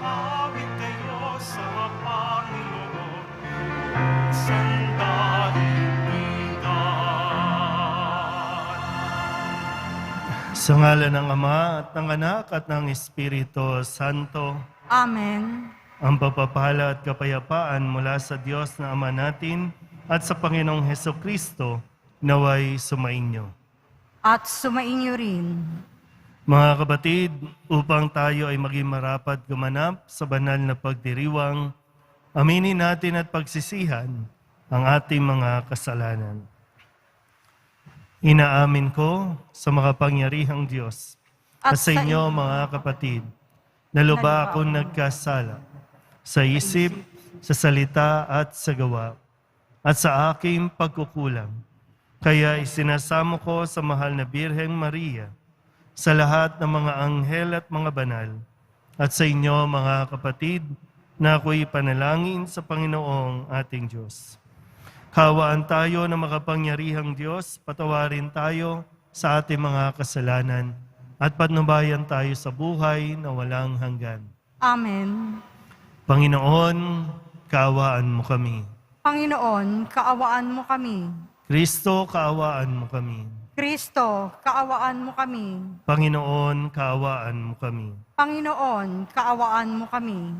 Awit kayo sa Panginoon, sandaigdigan. Sa ngalan ng Ama at ng Anak at ng Espiritu Santo, Amen. ang pagpapala at kapayapaan mula sa Diyos na Ama natin at sa Panginoong Hesukristo naway sumainyo. At sumainyo rin. Mga kapatid, upang tayo ay maging marapat gumanap sa banal na pagdiriwang, aminin natin at pagsisihan ang ating mga kasalanan. Inaamin ko sa makapangyarihang Diyos at sa inyo mga kapatid, na lubha akong nagkasala sa isip, sa salita at sa gawa, at sa aking pagkukulang. Kaya isinasamo ko sa mahal na Birheng Maria, sa lahat ng mga anghel at mga banal, at sa inyo mga kapatid, na ako'y panalangin sa Panginoong ating Diyos. Kawaan tayo ng makapangyarihang Diyos, patawarin tayo sa ating mga kasalanan, at patnubayan tayo sa buhay na walang hanggan. Amen. Panginoon, kaawaan mo kami. Panginoon, kaawaan mo kami. Kristo, kaawaan mo kami. Kristo, kaawaan mo kami. Panginoon, kaawaan mo kami. Panginoon, kaawaan mo kami.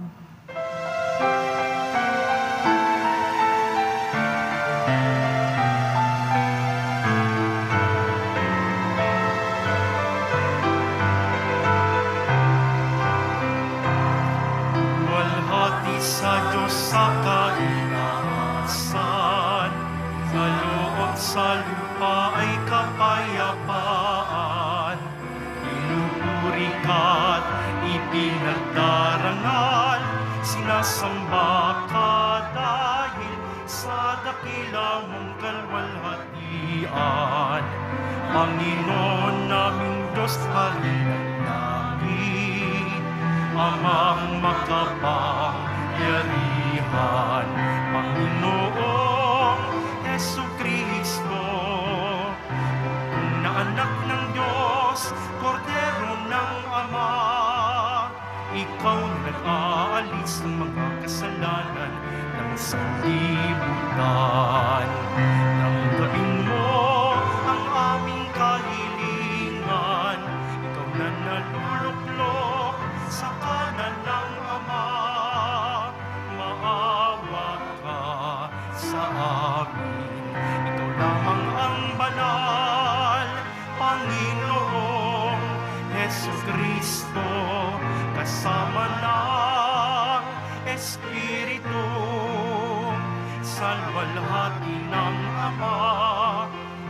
Walhati sa Diyos sa kainaasan, sa loob sa lupa ay kapayapaan. Pinupuri ka't ipinagdarangal, sinasamba ka dahil sa dakila mong kalwalhatian. Panginoon naming Diyos, halinan namin, Amang makapangyarihan, Panginoong Hesukristo, na anak ng Diyos, kordero ng Ama. Ikaw na nag-aalis ng mga kasalanan ng sanlibutan. Tanggapin mo ang aming kahilingan, ikaw na naluluklok sa kanan ng Ama. Maawa ka sa amin, ikaw lamang ang banal, Panginoong Hesukristo, kasama ng Espiritu, sa luwalhati ng Ama.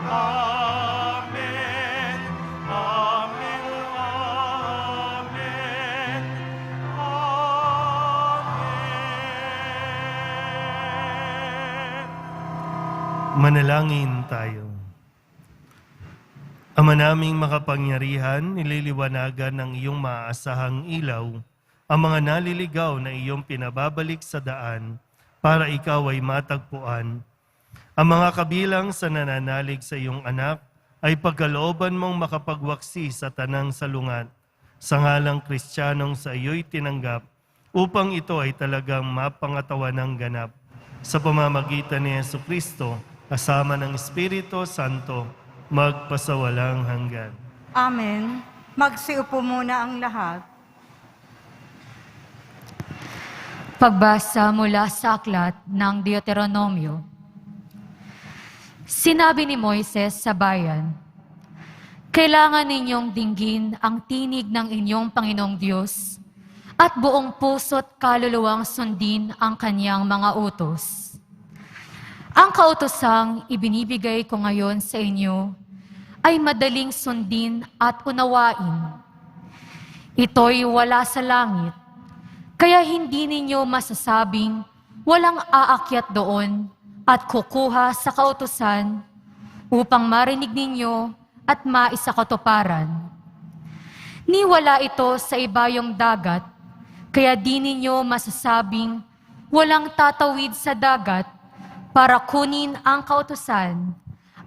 Amen. Amen. Amen. Amen. Manalangin tayo. Ama naming makapangyarihan, nililiwanagan ng iyong maaasahang ilaw ang mga naliligaw na iyong pinababalik sa daan para ikaw ay matagpuan. Ang mga kabilang sa nananalig sa iyong anak ay pagkalooban mong makapagwaksi sa tanang salungat sa ngalang Kristiyanong sa iyo'y tinanggap upang ito ay talagang mapangatawan ng ganap sa pamamagitan ni Jesucristo kasama ng Espiritu Santo magpasawalang hanggan. Amen. Magsiupo muna ang lahat. Pagbasa mula sa aklat ng Deuteronomio. Sinabi ni Moises sa bayan, kailangan ninyong dinggin ang tinig ng inyong Panginoong Diyos at buong puso't kaluluwang sundin ang kanyang mga utos. Ang kautosang ibinibigay ko ngayon sa inyo ay madaling sundin at unawain. Ito'y wala sa langit, kaya hindi ninyo masasabing walang aakyat doon at kukuha sa kautusan upang marinig ninyo at maisakatuparan. Niwala ito sa ibayong dagat, kaya di ninyo masasabing walang tatawid sa dagat para kunin ang kautusan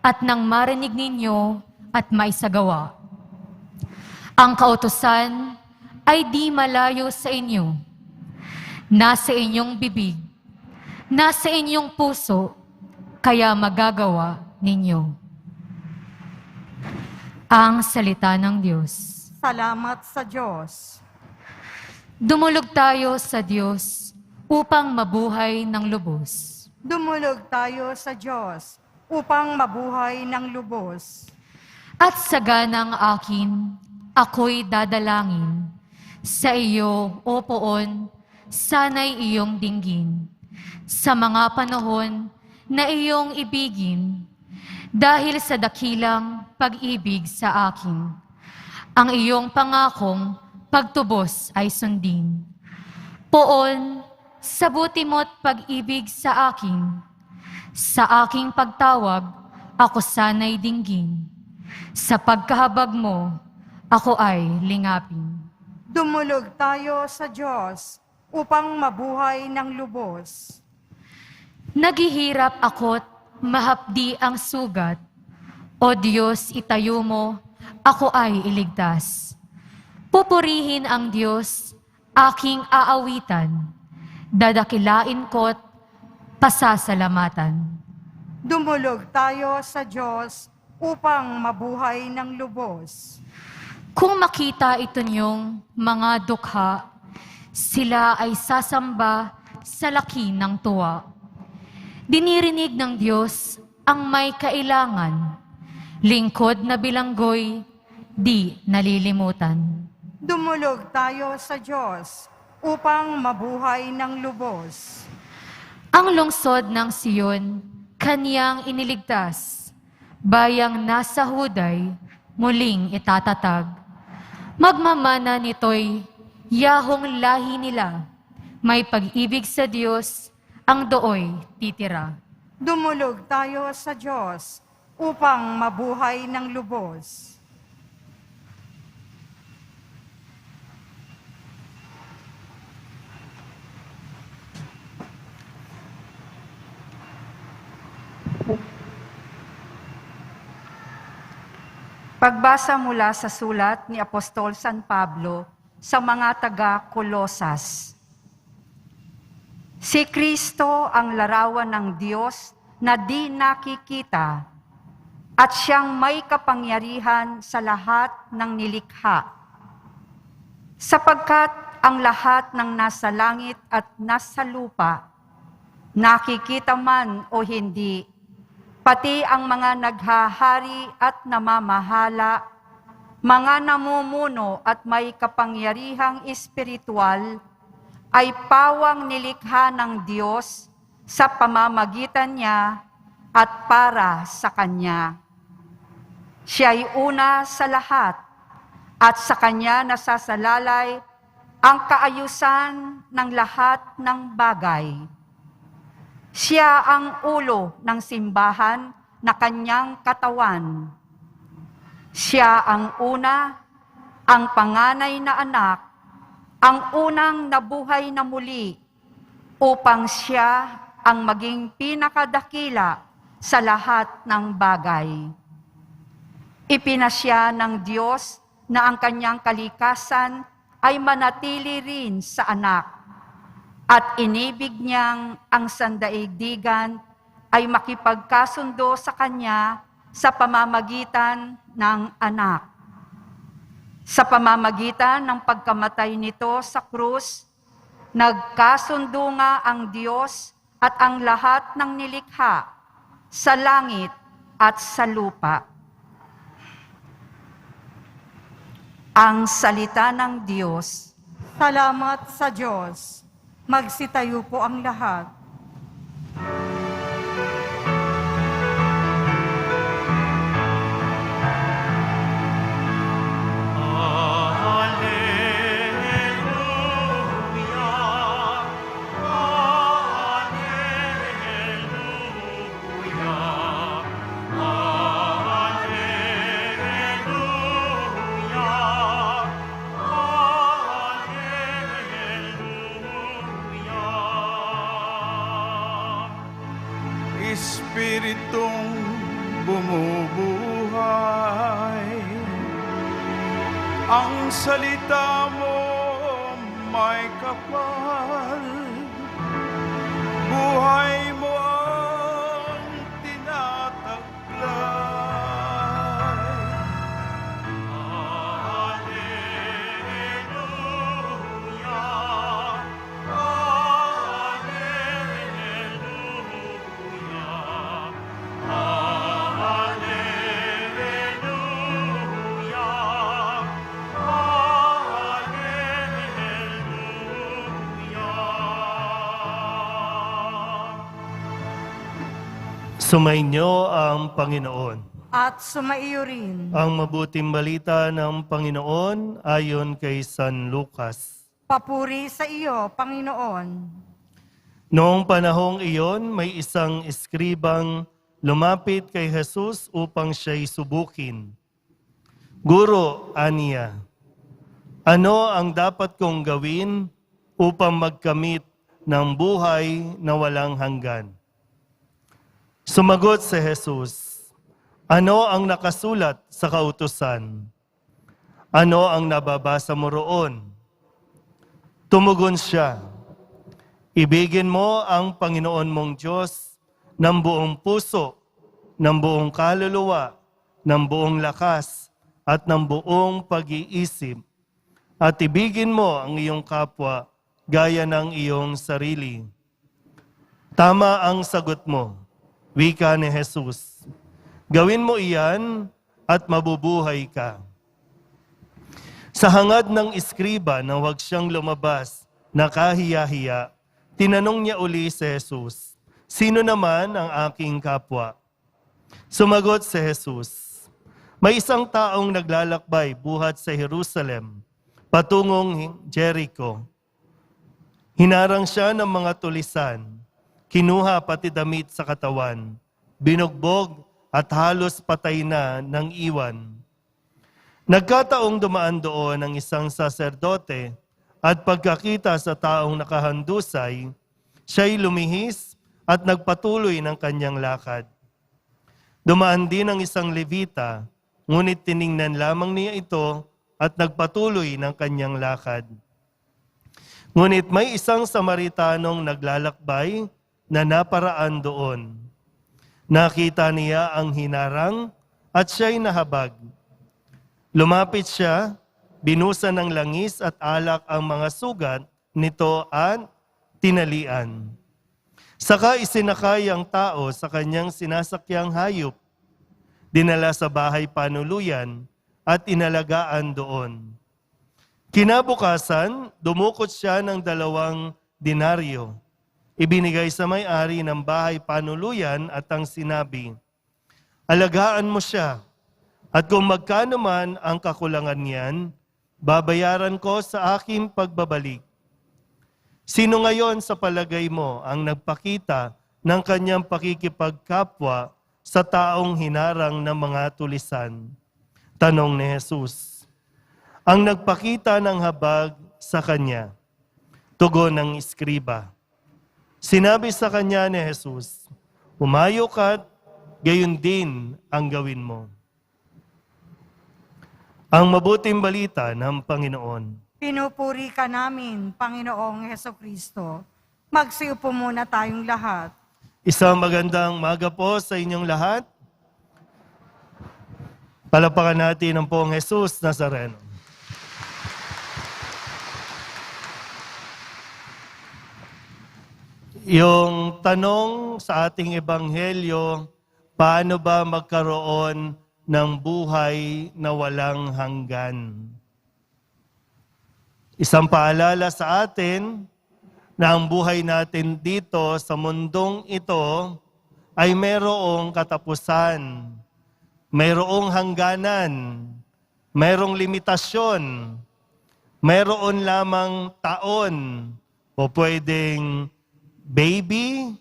at nang marinig ninyo at maisagawa. Ang kautusan ay di malayo sa inyo, nasa inyong bibig, nasa inyong puso, kaya magagawa ninyo. Ang salita ng Diyos. Salamat sa Diyos. Dumulog tayo sa Diyos upang mabuhay ng lubos. Dumulog tayo sa Diyos upang mabuhay ng lubos. At sa ganang akin, ako'y dadalangin. Sa iyo, O Poon, sana'y iyong dinggin. Sa mga panahon na iyong ibigin, dahil sa dakilang pag-ibig sa akin, ang iyong pangakong pagtubos ay sundin. Poon, sa buti mo't pag-ibig sa akin, sa aking pagtawag, ako sana'y dinggin. Sa pagkahabag mo, ako ay lingapin. Dumulog tayo sa Diyos upang mabuhay ng lubos. Naghihirap ako't mahapdi ang sugat. O Diyos, itayo mo, ako ay iligtas. Pupurihin ang Diyos, aking aawitan. Dadakilain ko't pasasalamatan. Dumulog tayo sa Diyos upang mabuhay ng lubos. Kung makita ito niyong mga dukha, sila ay sasamba sa laki ng tuwa. Dinirinig ng Diyos ang may kailangan, lingkod na bilanggoy, di nalilimutan. Dumulog tayo sa Diyos upang mabuhay ng lubos. Ang lungsod ng Siyon, kaniyang iniligtas, bayang nasa huday, muling itatatag. Magmamana nito'y yahong lahi nila, may pag-ibig sa Diyos, ang dooy titira. Dumulog tayo sa Diyos upang mabuhay ng lubos. Pagbasa mula sa sulat ni Apostol San Pablo sa mga taga-Kolosas. Si Kristo ang larawan ng Diyos na di nakikita at siyang may kapangyarihan sa lahat ng nilikha. Sapagkat ang lahat ng nasa langit at nasa lupa, nakikita man o hindi, pati ang mga naghahari at namamahala, mga namumuno at may kapangyarihang espiritual, ay pawang nilikha ng Diyos sa pamamagitan niya at para sa Kanya. Siya'y una sa lahat at sa Kanya nasasalalay ang kaayusan ng lahat ng bagay. Siya ang ulo ng simbahan na Kanyang katawan. Siya ang una, ang panganay na anak, ang unang nabuhay na muli, upang siya ang maging pinakadakila sa lahat ng bagay. Ipinasya ng Diyos na ang Kanyang kalikasan ay manatili rin sa anak, at inibig niyang ang sandaigdigan ay makipagkasundo sa Kanya sa pamamagitan ng anak. Sa pamamagitan ng pagkamatay nito sa krus, nagkasundo nga ang Diyos at ang lahat ng nilikha sa langit at sa lupa. Ang salita ng Diyos. Salamat sa Diyos. Magsitayo po ang lahat. Espiritong bumubuhay, ang salita mo may kapal. Buhay mo ang tinataglay. Sumainyo ang Panginoon. At sumaiyo rin. Ang mabuting balita ng Panginoon ayon kay San Lucas. Papuri sa iyo, Panginoon. Noong panahong iyon, may isang eskribang lumapit kay Jesus upang siya'y subukin. Guro, aniya, ano ang dapat kong gawin upang magkamit ng buhay na walang hanggan? Sumagot si Jesus, ano ang nakasulat sa kautusan? Ano ang nababasa mo roon? Tumugon siya, ibigin mo ang Panginoon mong Diyos ng buong puso, ng buong kaluluwa, ng buong lakas, at ng buong pag-iisip. At ibigin mo ang iyong kapwa gaya ng iyong sarili. Tama ang sagot mo, wika ni Jesus. Gawin mo iyan at mabubuhay ka. Sa hangad ng iskriba na huwag siyang lumabas na kahiya-hiya, tinanong niya uli si Jesus, sino naman ang aking kapwa? Sumagot si Jesus, may isang taong naglalakbay buhat sa Jerusalem, patungong Jericho. Hinarang siya ng mga tulisan, kinuha pati damit sa katawan, binugbog at halos patay na ng iwan. Nagkataong dumaan doon ang isang saserdote at pagkakita sa taong nakahandusay, siya'y lumihis at nagpatuloy ng kanyang lakad. Dumaan din ang isang Levita, ngunit tiningnan lamang niya ito at nagpatuloy ng kanyang lakad. Ngunit may isang Samaritanong naglalakbay na naparaan doon. Nakita niya ang hinarang at siya'y nahabag. Lumapit siya, binusan ng langis at alak ang mga sugat nito at tinalian. Saka isinakay ang tao sa kanyang sinasakyang hayop, dinala sa bahay panuluyan at inalagaan doon. Kinabukasan, dumukot siya ng 2 denaryo. Ibinigay sa may-ari ng bahay panuluyan at ang sinabi, alagaan mo siya, at kung magkano man ang kakulangan niyan, babayaran ko sa aking pagbabalik. Sino ngayon sa palagay mo ang nagpakita ng kanyang pakikipagkapwa sa taong hinarang ng mga tulisan? Tanong ni Jesus. Ang nagpakita ng habag sa kanya. Tugon ng iskriba. Sinabi sa kanya ni Jesus, umayo ka't gayon din ang gawin mo. Ang mabuting balita ng Panginoon. Pinupuri ka namin, Panginoong Hesukristo. Magsiupo muna tayong lahat. Isang magandang maga po sa inyong lahat. Palapakan natin ang Poong Jesus Nazareno. Yung tanong sa ating ebanghelyo, paano ba magkaroon ng buhay na walang hanggan? Isang paalala sa atin na ang buhay natin dito sa mundong ito ay mayroong katapusan, mayroong hangganan, mayroong limitasyon, mayroon lamang taon o pwedeng baby,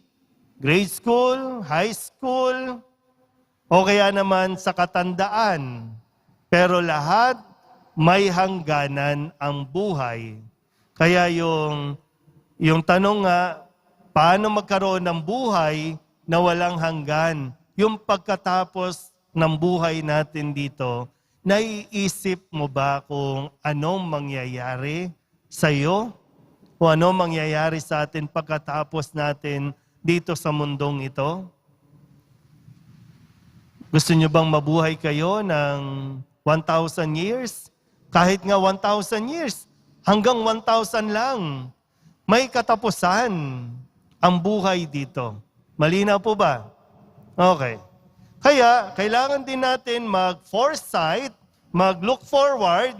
grade school, high school, o kaya naman sa katandaan. Pero lahat may hangganan ang buhay. Kaya yung tanong nga, paano magkaroon ng buhay na walang hanggan? Yung pagkatapos ng buhay natin dito, naiisip mo ba kung anong mangyayari sa iyo o ano mangyayari sa atin pagkatapos natin dito sa mundong ito? Gusto nyo bang mabuhay kayo ng 1,000 years? Kahit nga 1,000 years, hanggang 1,000 lang. May katapusan ang buhay dito. Malinaw po ba? Okay. Kaya, kailangan din natin mag-foresight, mag-look forward.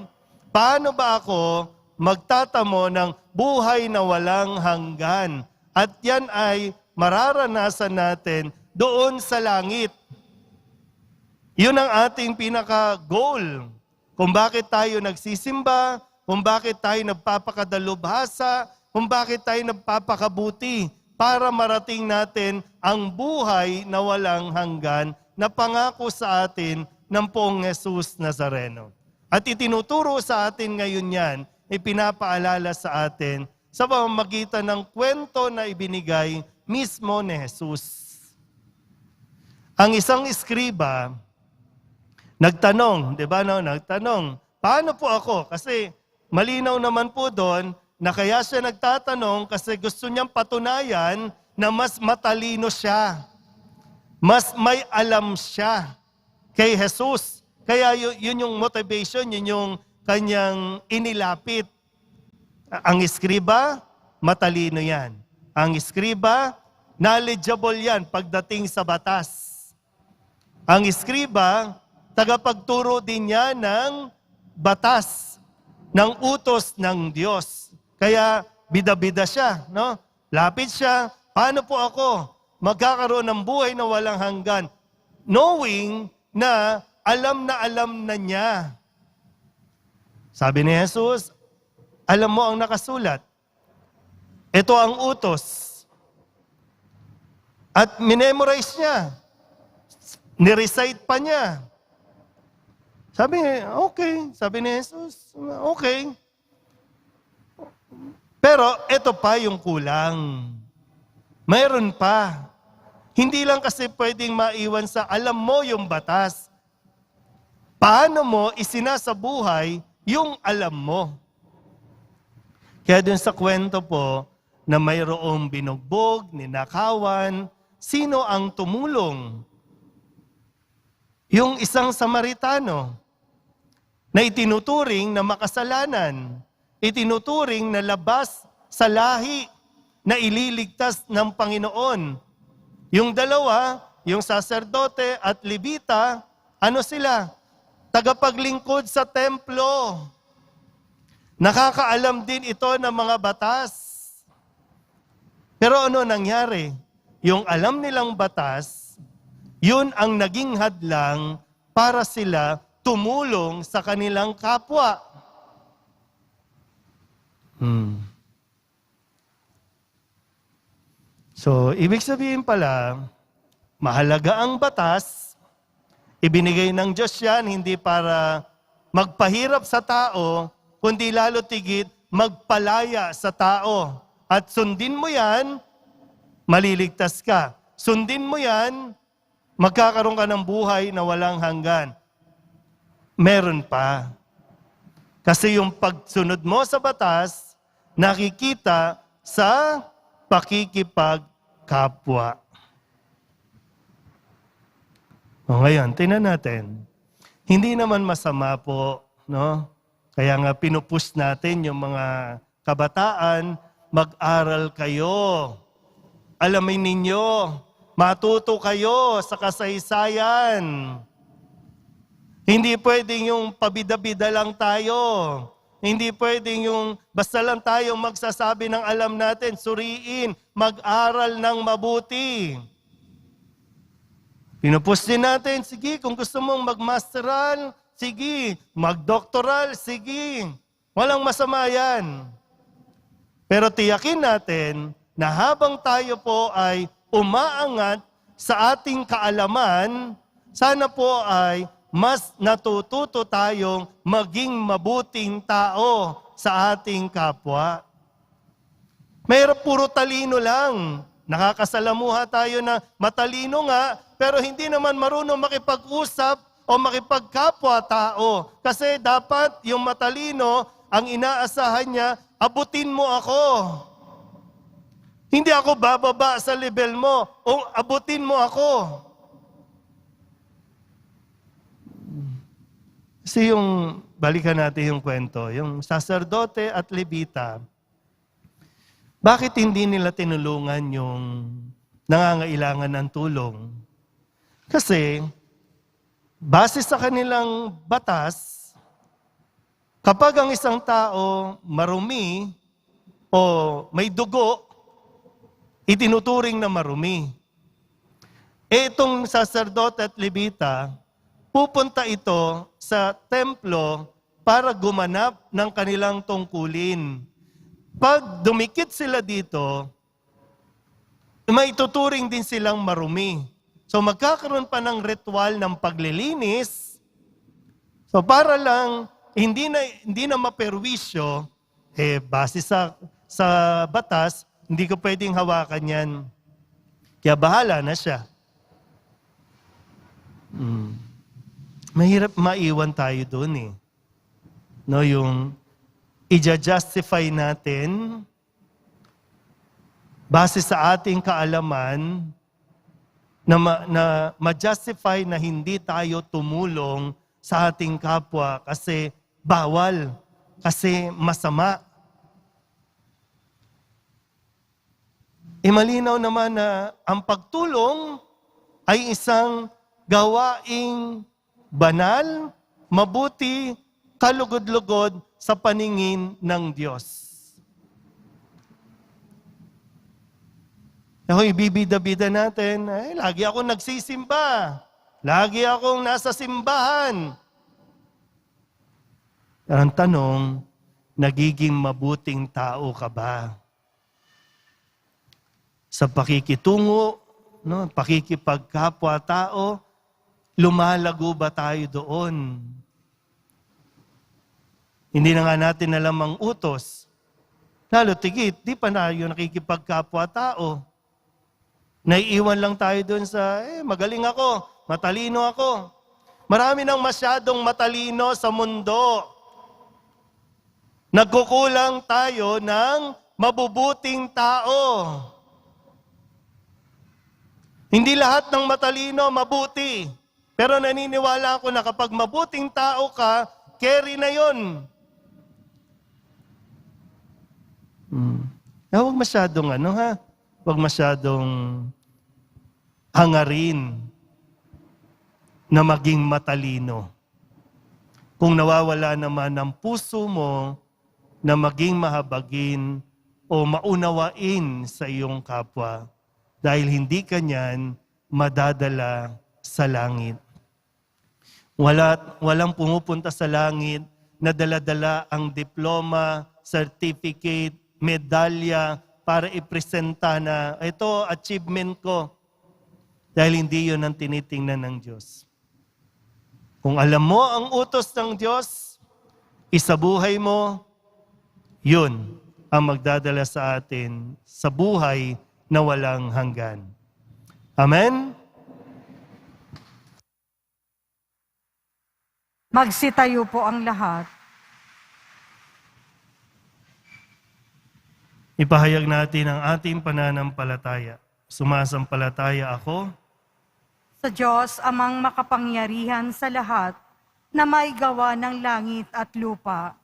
Paano ba ako magtatamo ng buhay na walang hanggan? At yan ay mararanasan natin doon sa langit. Yun ang ating pinaka-goal. Kung bakit tayo nagsisimba, kung bakit tayo nagpapakadalubhasa, kung bakit tayo nagpapakabuti para marating natin ang buhay na walang hanggan na pangako sa atin ng Poong Jesus Nazareno. At itinuturo sa atin ngayon yan, ipinapaalala sa atin sa pamamagitan ng kwento na ibinigay mismo ni Jesus. Ang isang eskriba, nagtanong, di ba no? Nagtanong, paano po ako? Kasi malinaw naman po doon na kaya siya nagtatanong kasi gusto niyang patunayan na mas matalino siya. Mas may alam siya kay Jesus. Kaya yun yung motivation, yun yung kanyang inilapit. Ang eskriba, matalino yan. Ang eskriba, knowledgeable yan pagdating sa batas. Ang eskriba, tagapagturo din niya ng batas, ng utos ng Diyos. Kaya bida-bida siya, no? Lapit siya, paano po ako magkakaroon ng buhay na walang hanggan? Knowing na alam na niya. Sabi ni Jesus, alam mo ang nakasulat. Ito ang utos. At minemorize niya. Nirecite pa niya. Sabi niya, okay. Sabi ni Jesus, okay. Pero ito pa yung kulang. Mayroon pa. Hindi lang kasi pwedeng maiwan sa alam mo yung batas. Paano mo isinasabuhay yung alam mo? Kaya dun sa kwento po na mayroong binugbog, ninakawan, sino ang tumulong? Yung isang Samaritano na itinuturing na makasalanan, itinuturing na labas sa lahi na ililigtas ng Panginoon. Yung dalawa, yung saserdote at Levita, ano sila? Tagapaglingkod sa templo. Nakakaalam din ito ng mga batas. Pero ano nangyari? Yung alam nilang batas, yun ang naging hadlang para sila tumulong sa kanilang kapwa. So, ibig sabihin pala, mahalaga ang batas, ibinigay ng Diyos yan, hindi para magpahirap sa tao, kundi lalo tigit magpalaya sa tao. At sundin mo yan, maliligtas ka. Sundin mo yan, magkakaroon ka ng buhay na walang hanggan. Meron pa. Kasi yung pagsunod mo sa batas, nakikita sa pakikipagkapwa. O ngayon, tingnan natin. Hindi naman masama po, no? Kaya nga pinupush natin yung mga kabataan, mag-aral kayo. Alamin ninyo, matuto kayo sa kasaysayan. Hindi pwedeng yung pabida-bida lang tayo. Hindi pwedeng yung basta lang tayong magsasabi ng alam natin, suriin, mag-aral ng mabuti. Pinupush din natin, sige, kung gusto mong mag-masteral, sige, mag-doctoral, sige. Walang masama yan. Pero tiyakin natin na habang tayo po ay umaangat sa ating kaalaman, sana po ay mas natututo tayong maging mabuting tao sa ating kapwa. Mayroon puro talino lang. Nakakasalamuha tayo na matalino nga, pero hindi naman marunong makipag-usap o makipagkapwa tao. Kasi dapat yung matalino, ang inaasahan niya, abutin mo ako. Hindi ako bababa sa level mo, o abutin mo ako. Kasi balikan natin yung kwento, yung saserdote at Levita, bakit hindi nila tinulungan yung nangangailangan ng tulong? Kasi, base sa kanilang batas, kapag ang isang tao marumi o may dugo, itinuturing na marumi. Itong saserdote at Levita, pupunta ito sa templo para gumanap ng kanilang tungkulin. Pag dumikit sila dito, may tuturing din silang marumi. So magkakaroon pa ng ritual ng paglilinis. So para lang hindi na maperwisyo, base sa batas, hindi ko pwedeng hawakan yan. Kaya bahala na siya. Mahirap maiwan tayo doon eh. No, yung i-justify natin base sa ating kaalaman na ma-justify na hindi tayo tumulong sa ating kapwa kasi bawal, kasi masama. Malinaw naman na ang pagtulong ay isang gawaing banal, mabuti, kalugod-lugod sa paningin ng Diyos. Ako ibibida-bida natin, lagi akong nagsisimba. Lagi akong nasa simbahan. Ang tanong, nagiging mabuting tao ka ba? Sa pakikitungo, no, pakikipagkapwa-tao, lumalago ba tayo doon? Hindi na nga natin alam ang utos. Lalo tigit, di pa na yung nakikipagkapwa-tao. Naiiwan lang tayo doon sa, magaling ako, matalino ako. Marami nang masyadong matalino sa mundo. Nagkukulang tayo ng mabubuting tao. Hindi lahat ng matalino mabuti. Pero naniniwala ako na kapag mabuting tao ka, carry na yun. Huwag masyadong huwag masyadong hangarin na maging matalino. Kung nawawala naman ng puso mo na maging mahabagin o maunawain sa iyong kapwa, dahil hindi ka niyan madadala sa langit. Walang pumupunta sa langit na dala-dala ang diploma, certificate, medalya para ipresenta na ito achievement ko. Dahil hindi yun ang tinitingnan ng Diyos. Kung alam mo ang utos ng Diyos, isabuhay mo, yun ang magdadala sa atin sa buhay na walang hanggan. Amen? Magsitayo po ang lahat. Ipahayag natin ang ating pananampalataya. Sumasampalataya ako Sa Diyos, amang makapangyarihan sa lahat, na may gawa ng langit at lupa.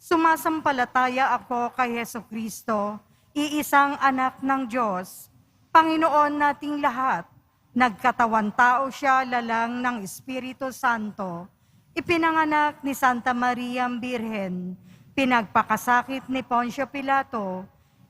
Sumasampalataya ako kay Hesukristo, iisang anak ng Diyos, Panginoon nating lahat. Nagkatawan tao siya lalang ng Espiritu Santo. Ipinanganak ni Santa Maria Birhen, pinagpakasakit ni Poncio Pilato,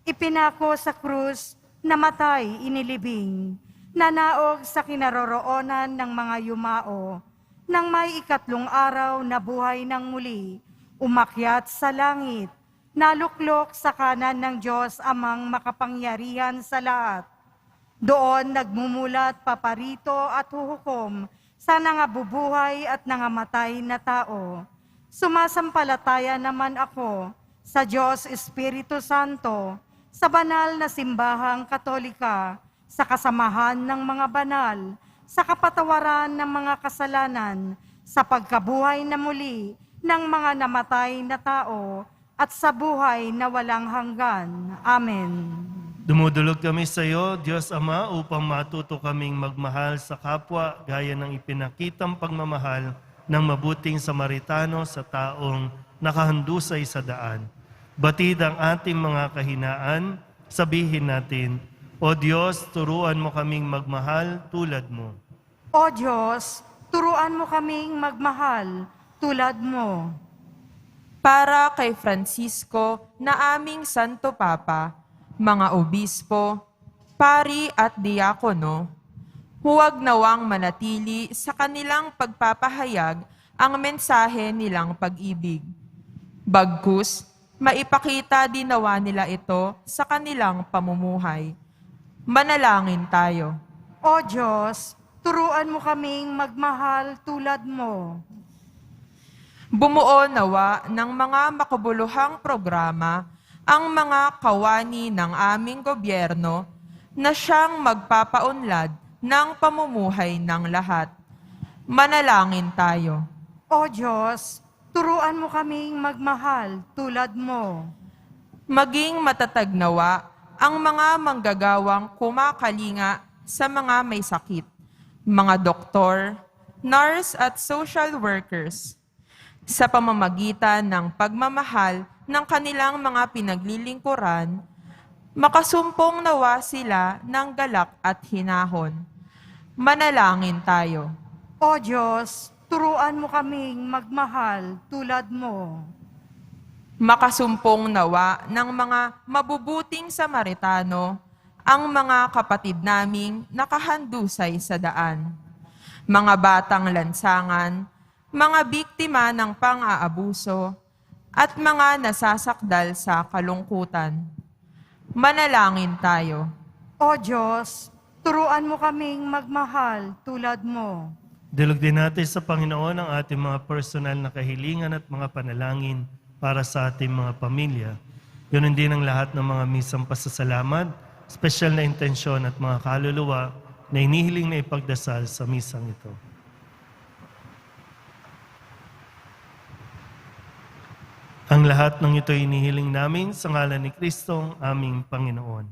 ipinako sa krus, namatay, inilibing, nanaog sa kinaroroonan ng mga yumao, nang may 3 araw na buhay ng muli, umakyat sa langit, naluklok sa kanan ng Diyos amang makapangyarihan sa lahat. Doon nagmumulat paparito at huhukom sa nangabubuhay at nangamatay na tao. Sumasampalataya naman ako sa Diyos Espiritu Santo, sa banal na simbahang Katolika, sa kasamahan ng mga banal, sa kapatawaran ng mga kasalanan, sa pagkabuhay na muli ng mga namatay na tao, at sa buhay na walang hanggan. Amen. Dumudulog kami sa iyo, Diyos Ama, upang matuto kaming magmahal sa kapwa gaya ng ipinakitang pagmamahal ng mabuting Samaritano sa taong nakahandusay sa daan. Batid ang ating mga kahinaan, sabihin natin, O Diyos, turuan mo kaming magmahal tulad mo. O Diyos, turuan mo kaming magmahal tulad mo. Para kay Francisco na aming Santo Papa, mga obispo, pari at diakono, huwag nawang manatili sa kanilang pagpapahayag ang mensahe nilang pag-ibig. Bagkus, maipakita din nawa nila ito sa kanilang pamumuhay. Manalangin tayo. O Diyos, turuan mo kaming magmahal tulad mo. Bumuo nawa ng mga makabuluhang programa ang mga kawani ng aming gobyerno na siyang magpapaunlad ng pamumuhay ng lahat. Manalangin tayo. O Diyos, turuan mo kaming magmahal tulad mo. Maging matatag nawa ang mga manggagawang kumakalinga sa mga may sakit, mga doktor, nurse at social workers, sa pamamagitan ng pagmamahal ng kanilang mga pinaglilingkuran, makasumpong nawa sila ng galak at hinahon. Manalangin tayo. O Diyos, turuan mo kaming magmahal tulad mo. Makasumpong nawa ng mga mabubuting Samaritano ang mga kapatid naming nakahandusay sa daan. Mga batang lansangan, mga biktima ng pang-aabuso, at mga nasasakdal sa kalungkutan. Manalangin tayo. O Diyos, turuan mo kaming magmahal tulad mo. Dilog din natin sa Panginoon ang ating mga personal na kahilingan at mga panalangin para sa ating mga pamilya. Ganoon din ang lahat ng mga misang pasasalamat, espesyal na intensyon at mga kaluluwa na inihiling na ipagdasal sa misang ito. Ang lahat ng ito inihiling namin sa ngalan ni Kristong aming Panginoon.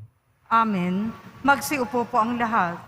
Amen. Magsiupo po ang lahat.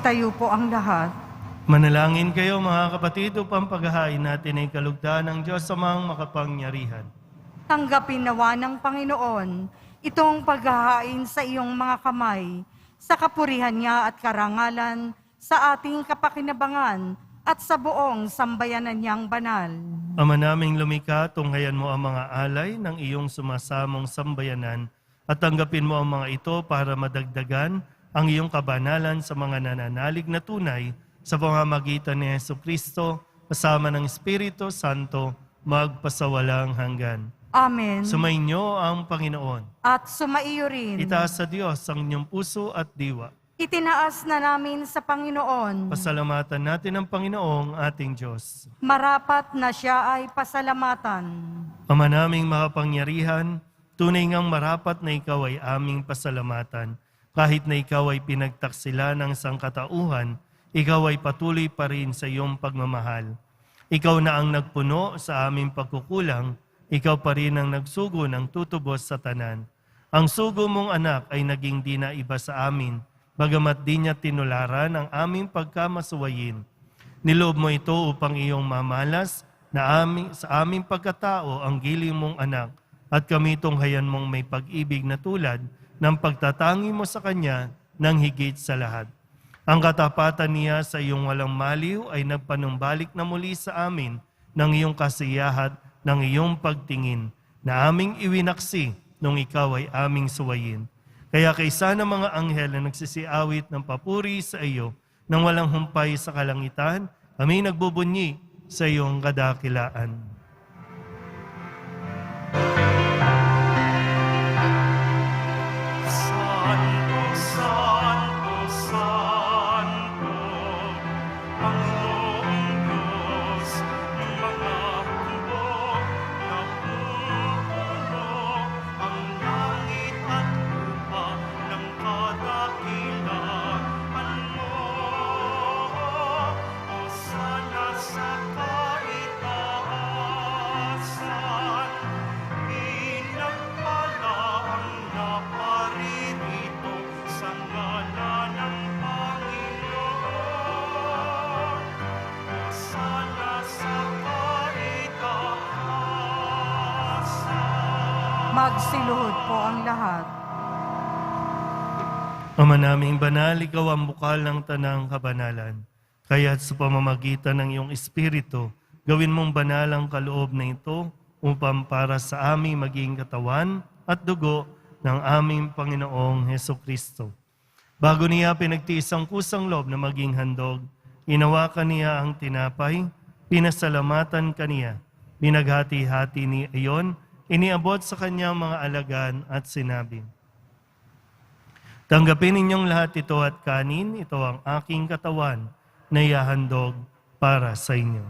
Tayo po ang lahat. Manalangin kayo mga kapatid upang paghahain natin ay kalugdan ng Diyos amang makapangyarihan. Tanggapin nawa ng Panginoon itong paghahain sa iyong mga kamay, sa kapurihan niya at karangalan, sa ating kapakinabangan at sa buong sambayanan niyang banal. Ama naming lumikha, tunghayan mo ang mga alay ng iyong sumasamong sambayanan at tanggapin mo ang mga ito para madagdagan ang iyong kabanalan sa mga nananalig na tunay sa pamamagitan ni Jesucristo kasama ng Espiritu Santo magpasawalang hanggan. Amen. Sumainyo ang Panginoon. At sumaiyo rin. Itaas sa Diyos ang inyong puso at diwa. Itinaas na namin sa Panginoon. Pasalamatan natin ang Panginoong ating Diyos. Marapat na siya ay pasalamatan. Ama naming makapangyarihan, tunay ngang marapat na ikaw ay aming pasalamatan. Kahit na ikaw ay pinagtaksila ng sangkatauhan, ikaw ay patuloy pa rin sa iyong pagmamahal. Ikaw na ang nagpuno sa aming pagkukulang, ikaw pa rin ang nagsugo ng tutubos sa tanan. Ang sugo mong anak ay naging di na iba sa amin, bagamat di niya tinularan ang aming pagkamasuwayin. Niloob mo ito upang iyong mamalas na sa aming pagkatao ang giling mong anak at kami tunghayan mong may pag-ibig na tulad ng pagtatangi mo sa Kanya ng higit sa lahat. Ang katapatan niya sa iyong walang maliw ay nagpanumbalik na muli sa amin ng iyong kasiyahat, ng iyong pagtingin, na aming iwinaksi nung ikaw ay aming suwayin. Kaya kaysa ng mga anghel na nagsisiawit ng papuri sa iyo, nang walang humpay sa kalangitan, kami nagbubunyi sa iyong kadakilaan. Santo, Santo, Santo, Panginoong Diyos ng mga hukbo, napupuno ang langit at lupa ng kadakilaan mo. Hosana sa kaitaasan, pinagpala ang naparirito sa ngalan ng Panginoon. Hosana sa kaitaasan. Magsiluhod po ang lahat. Ama naming banal, ikaw ang bukal ng tanang kabanalan. Kaya't sa pamamagitan ng iyong Espiritu, gawin mong banal ang kaloob na ito upang para sa aming maging katawan at dugo ng aming Panginoong Hesukristo. Bago niya pinagtiis ang kusang loob na maging handog, inawakan niya ang tinapay, pinasalamatan kaniya, binaghati-hati ni iyon, iniabot sa kanyang mga alagan at sinabi, "Tanggapin ninyong lahat ito at kanin, ito ang aking katawan na ihahandog para sa inyo."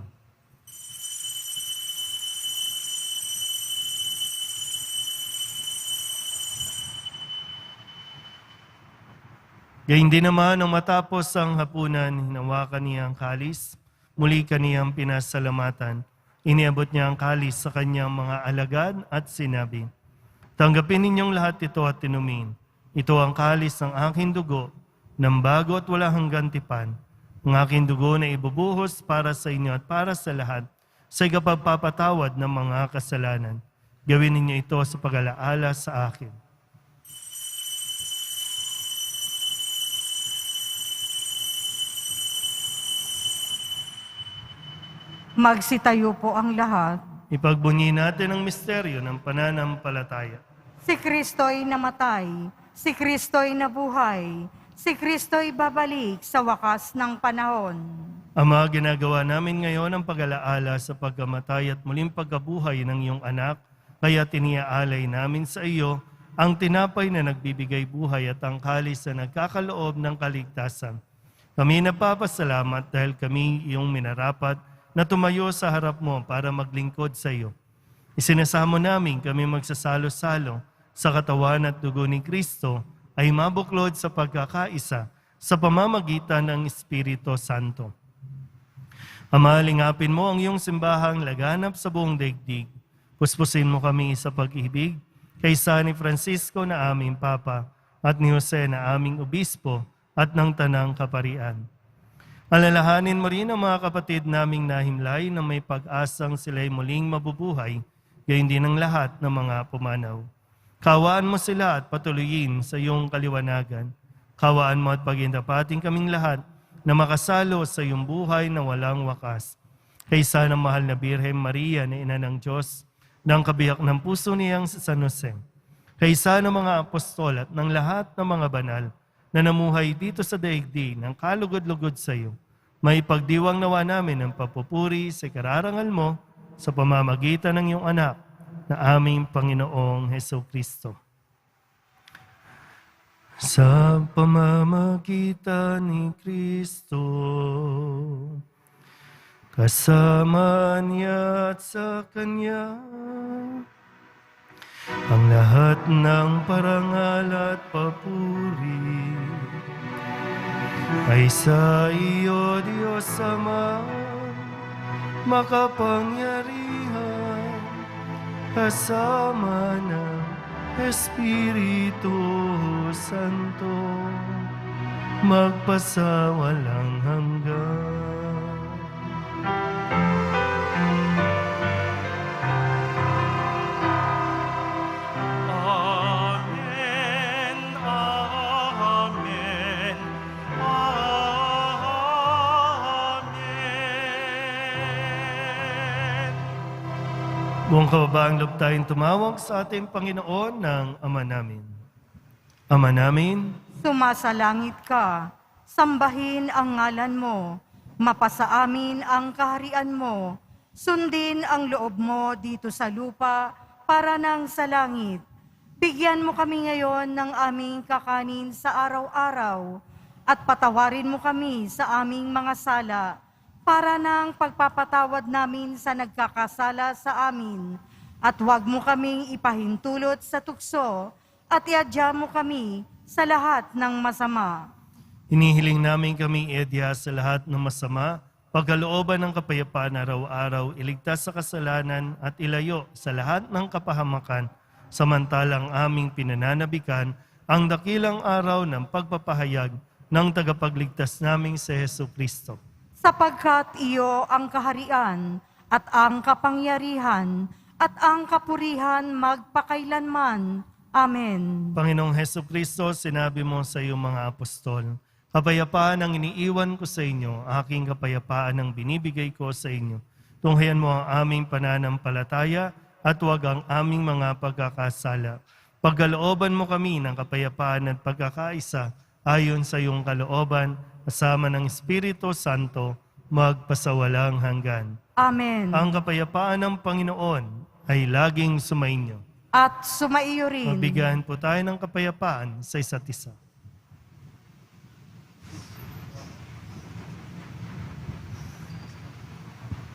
Gayun din naman, nang matapos ang hapunan, hinawakan niya ang kalis, muli kaniyang pinasalamatan, iniabot niya ang kalis sa kanyang mga alagad at sinabi, "Tanggapin ninyong lahat ito at inumin. Ito ang kalis ng aking dugo, ng bago at wala hanggang tipan, ang aking dugo na ibubuhos para sa inyo at para sa lahat, sa ikapagpapatawad ng mga kasalanan. Gawin ninyo ito sa pag-alaala sa akin." Magsitayo po ang lahat. Ipagbunyi natin ang misteryo ng pananampalataya. Si Kristo'y namatay, si Kristo'y nabuhay, si Kristo'y babalik sa wakas ng panahon. Ama, ginagawa namin ngayon ang pag-alaala sa pagkamatay at muling pagkabuhay ng iyong anak, kaya tiniaalay namin sa iyo ang tinapay na nagbibigay buhay at ang kalis na nagkakaloob ng kaligtasan. Kami napapasalamat dahil kami iyong minarapat na tumayo sa harap mo para maglingkod sa iyo. Isinasamo namin kami magsasalo-salo sa katawan at dugo ni Kristo ay mabuklod sa pagkakaisa sa pamamagitan ng Espiritu Santo. Ama, lingapin mo ang iyong simbahang laganap sa buong daigdig. Puspusin mo kami sa pag-ibig kaysa ni Francisco na aming Papa at ni Jose na aming Obispo at ng Tanang Kaparian. Alalahanin mo rin ang mga kapatid naming nahimlay na may pag-asang sila'y muling mabubuhay, gayon din ang lahat ng mga pumanaw. Kawaan mo sila at patuloyin sa iyong kaliwanagan. Kawaan mo at pagindapating kaming lahat na makasalo sa iyong buhay na walang wakas. Kaysa ng mahal na Birhen Maria na Ina ng Diyos, ng kabiyak ng puso niyang si San Jose. Kaysa ng mga apostol at ng lahat ng mga banal na namuhay dito sa daigdig ng kalugod-lugod sa iyo, may pagdiwang nawa namin ng papupuri sa kararangal mo sa pamamagitan ng iyong anak na aming Panginoong Hesukristo. Sa pamamagitan ni Kristo, kasama niya at sa Kanya, ang lahat ng parangal at papuri ay sa iyo, Diyos Ama, makapangyarihan, kasama ng Espiritu Santo, magpasawalang hanggan. Amen, Buong kababaang loob tayong tumawag sa ating Panginoon ng Ama namin. Ama namin, Sumasalangit ka, sambahin ang ngalan mo, mapasa amin ang kaharian mo, sundin ang loob mo dito sa lupa para nang sa langit. Bigyan mo kami ngayon ng aming kakanin sa araw-araw at patawarin mo kami sa aming mga sala para nang pagpapatawad namin sa nagkakasala sa amin. At huwag mo kaming ipahintulot sa tukso at iadya mo kami sa lahat ng masama. hinihiling namin kami iadya sa lahat ng masama, pagkalooban ng kapayapaan araw-araw, iligtas sa kasalanan at ilayo sa lahat ng kapahamakan, samantalang aming pinananabikan ang dakilang araw ng pagpapahayag ng tagapagligtas naming si Hesu Kristo. Sapagkat iyo ang kaharian at ang kapangyarihan at ang kapurihan magpakailanman. Amen. Panginoong Hesu Kristo, sinabi mo sa iyong mga apostol, kapayapaan ang iniiwan ko sa inyo, aking kapayapaan ang binibigay ko sa inyo. Tunghayan mo ang aming pananampalataya at huwag ang aming mga pagkakasala. Pagkalooban mo kami ng kapayapaan at pagkakaisa ayon sa iyong kalooban, kasama ng Espiritu Santo, magpasawalang hanggan. Amen. Ang kapayapaan ng Panginoon ay laging sumainyo. At sumaiyo rin. Mabigyan po tayo ng kapayapaan sa isa't isa.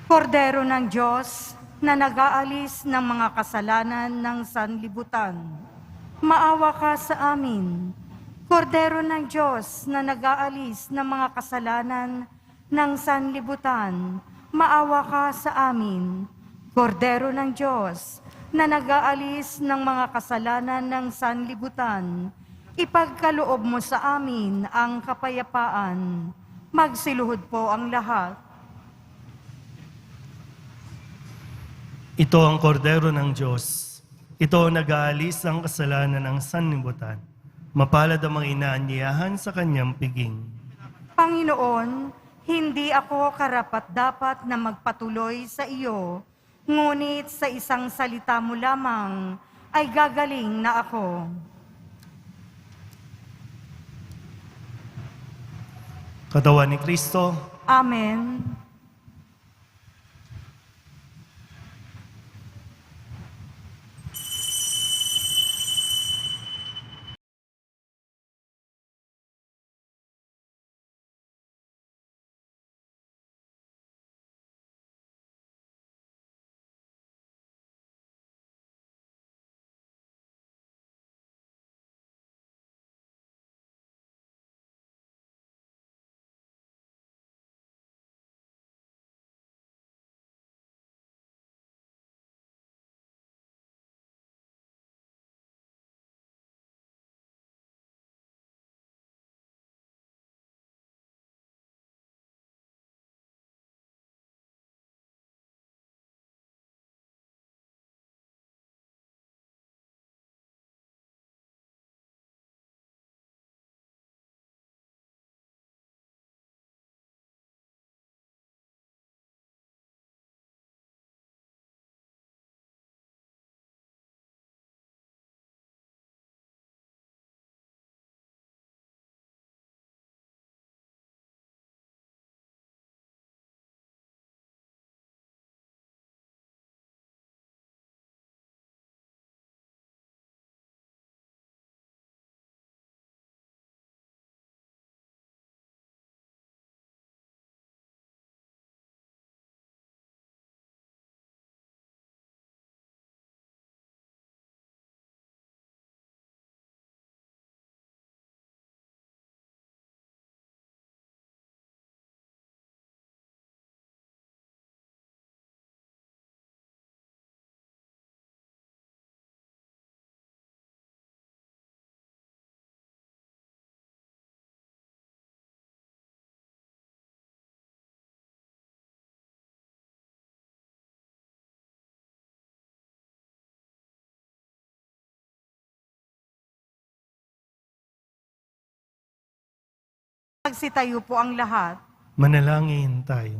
Kordero ng Diyos na nag-aalis ng mga kasalanan ng sanlibutan, maawa ka sa amin. Kordero ng Diyos na nag-aalis ng mga kasalanan ng sanlibutan, maawa ka sa amin. Kordero ng Diyos na nag-aalis ng mga kasalanan ng sanlibutan, ipagkaloob mo sa amin ang kapayapaan. Magsiluhod po ang lahat. Ito ang kordero ng Diyos. Ito ang nag-aalis ang kasalanan ng sanlibutan. Mapalad ang mga inaanyayahan sa kanyang piging. Panginoon, hindi ako karapat-dapat na magpatuloy sa iyo, ngunit sa isang salita mo lamang ay gagaling na ako. Katawan ni Kristo, Amen. Magsitayo po ang lahat. manalangin tayo.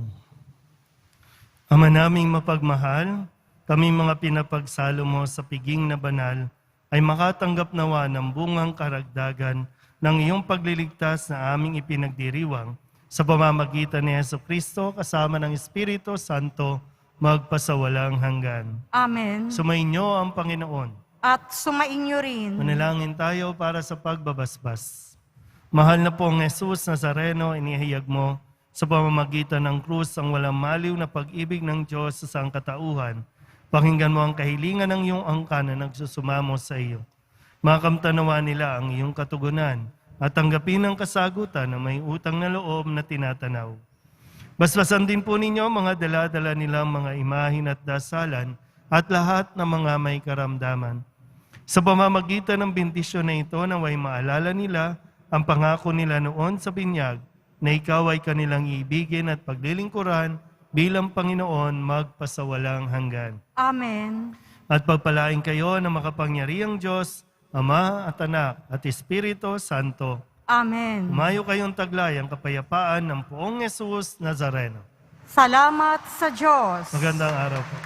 Ama naming mapagmahal, kami mga pinapagsalo mo sa piging na banal, ay makatanggap nawa ng bungang karagdagan ng iyong pagliligtas na aming ipinagdiriwang sa pamamagitan ni Jesucristo kasama ng Espiritu Santo magpasawalang hanggan. Amen. Sumainyo ang Panginoon. At sumainyo rin. Manalangin tayo para sa pagbabasbas. Mahal na pong Jesus Nazareno, inihayag mo sa pamamagitan ng krus ang walang maliw na pag-ibig ng Diyos sa sangkatauhan. Pakinggan mo ang kahilingan ng iyong angkan na nagsusumamo sa iyo. Makamtanawa nila ang iyong katugunan at tanggapin ang kasagutan na may utang na loob na tinatanaw. Basbasan din po ninyo mga dala-dala nilang mga imahin at dasalan at lahat ng mga may karamdaman. Sa pamamagitan ng bendisyon na ito, naway maalala nila ang pangako nila noon sa binyag na ikaw ay kanilang iibigin at paglilingkuran bilang Panginoon magpasawalang hanggan. Amen. At pagpalain kayo ng makapangyarihang Diyos, Ama at Anak at Espiritu Santo. Amen. Umayo kayong taglay ang kapayapaan ng Poong Jesus Nazareno. Salamat sa Diyos. Magandang araw po.